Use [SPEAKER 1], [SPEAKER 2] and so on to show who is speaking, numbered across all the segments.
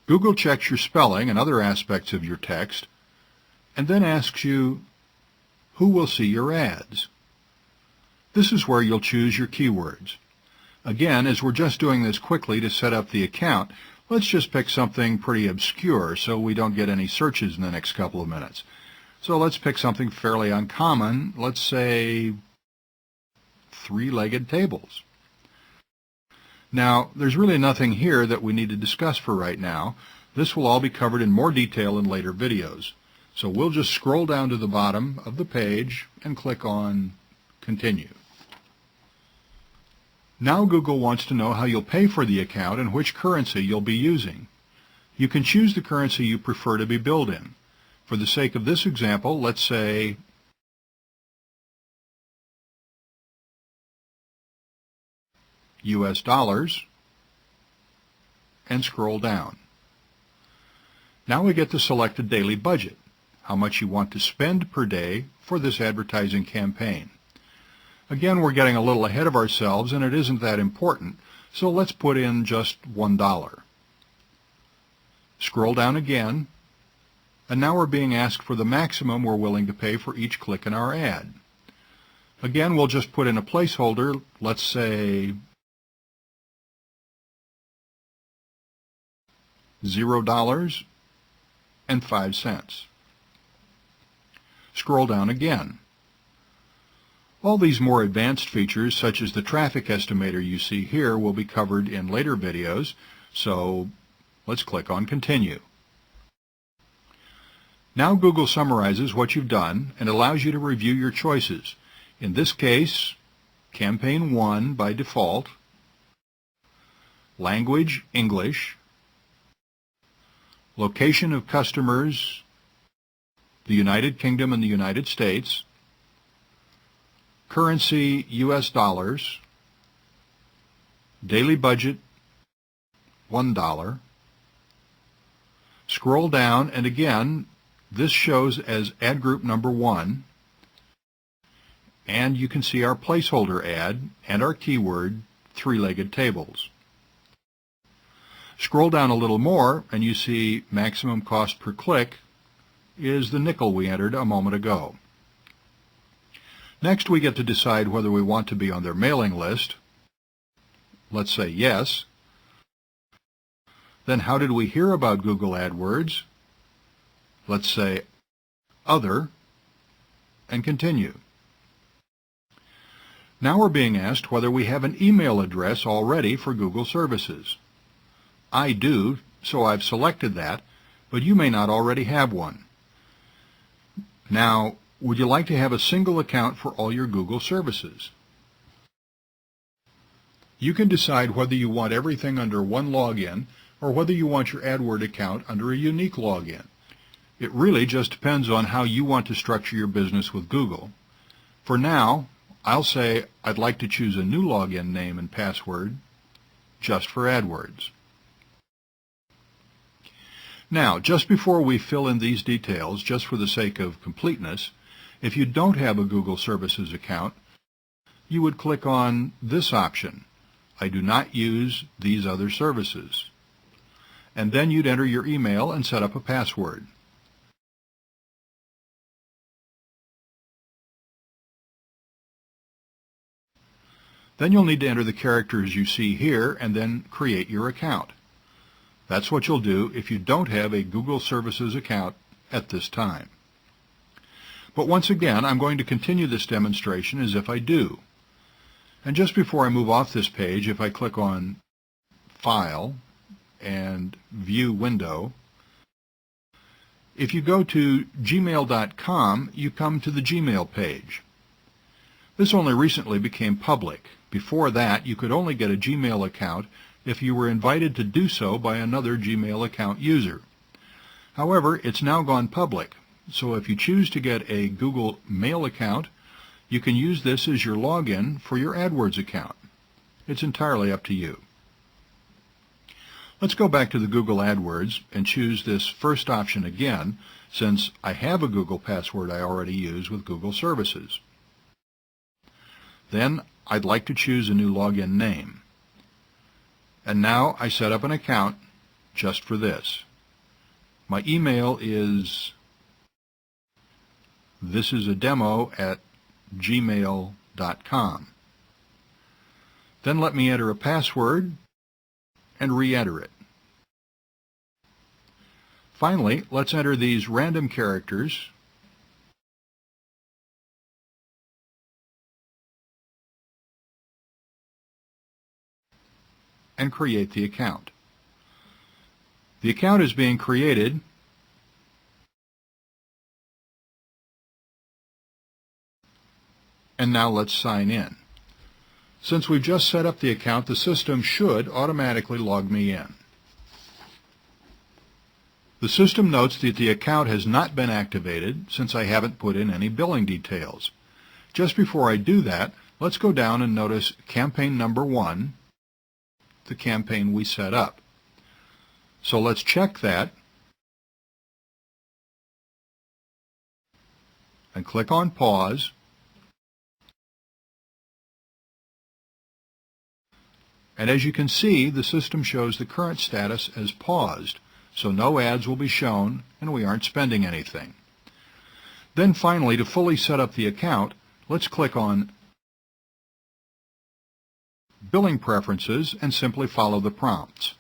[SPEAKER 1] Google checks your spelling and other aspects of your text, and then asks you, who will see your ads? This is where you'll choose your keywords. Again, as we're just doing this quickly to set up the account, let's just pick something pretty obscure so we don't get any searches in the next couple of minutes. So let's pick something fairly uncommon. Let's say three-legged tables. Now, there's really nothing here that we need to discuss for right now. This will all be covered in more detail in later videos. So we'll just scroll down to the bottom of the page and click on Continue. Now Google wants to know how you'll pay for the account and which currency you'll be using. You can choose the currency you prefer to be billed in. For the sake of this example, let's say US dollars, and scroll down. Now we get to select a daily budget, how much you want to spend per day for this advertising campaign. Again, we're getting a little ahead of ourselves and it isn't that important, so let's put in just $1. Scroll down again, and now we're being asked for the maximum we're willing to pay for each click in our ad. Again, we'll just put in a placeholder, let's say $0.05. Scroll down again. All these more advanced features, such as the traffic estimator you see here, will be covered in later videos, so let's click on Continue. Now Google summarizes what you've done and allows you to review your choices. In this case, Campaign 1 by default, Language, English, Location of customers, the United Kingdom and the United States, Currency, US dollars, Daily budget, $1. Scroll down, and again, this shows as ad group number 1, and you can see our placeholder ad and our keyword, three-legged tables. Scroll down a little more, and you see maximum cost per click is the nickel we entered a moment ago. Next, we get to decide whether we want to be on their mailing list. Let's say yes. Then how did we hear about Google AdWords? Let's say Other, and Continue. Now we're being asked whether we have an email address already for Google services. I do, so I've selected that, but you may not already have one. Now, would you like to have a single account for all your Google services? You can decide whether you want everything under one login or whether you want your AdWord account under a unique login. It really just depends on how you want to structure your business with Google. For now, I'll say I'd like to choose a new login name and password just for AdWords. Now, just before we fill in these details, just for the sake of completeness, if you don't have a Google Services account, you would click on this option, I do not use these other services. And then you'd enter your email and set up a password. Then you'll need to enter the characters you see here and then create your account. That's what you'll do if you don't have a Google Services account at this time. But once again, I'm going to continue this demonstration as if I do. And just before I move off this page, if I click on File and View Window, if you go to gmail.com, you come to the Gmail page. This only recently became public. Before that, you could only get a Gmail account if you were invited to do so by another Gmail account user. However, it's now gone public, so if you choose to get a Google Mail account, you can use this as your login for your AdWords account. It's entirely up to you. Let's go back to the Google AdWords and choose this first option again, since I have a Google password I already use with Google Services. Then I'd like to choose a new login name. And now I set up an account just for this. My email is thisisademo@gmail.com. Then let me enter a password and re-enter it. Finally, let's enter these random characters and create the account. The account is being created, and now let's sign in. Since we've just set up the account, the system should automatically log me in. The system notes that the account has not been activated since I haven't put in any billing details. Just before I do that, let's go down and notice campaign number 1, the campaign we set up. So let's check that and click on pause. And as you can see, the system shows the current status as paused, so no ads will be shown and we aren't spending anything. Then finally, to fully set up the account, let's click on Billing Preferences and simply follow the prompts.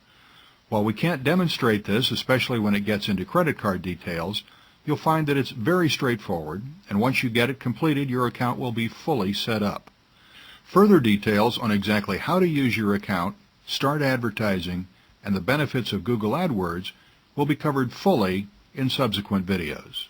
[SPEAKER 1] While we can't demonstrate this, especially when it gets into credit card details, you'll find that it's very straightforward, and once you get it completed, your account will be fully set up. Further details on exactly how to use your account, start advertising, and the benefits of Google AdWords will be covered fully in subsequent videos.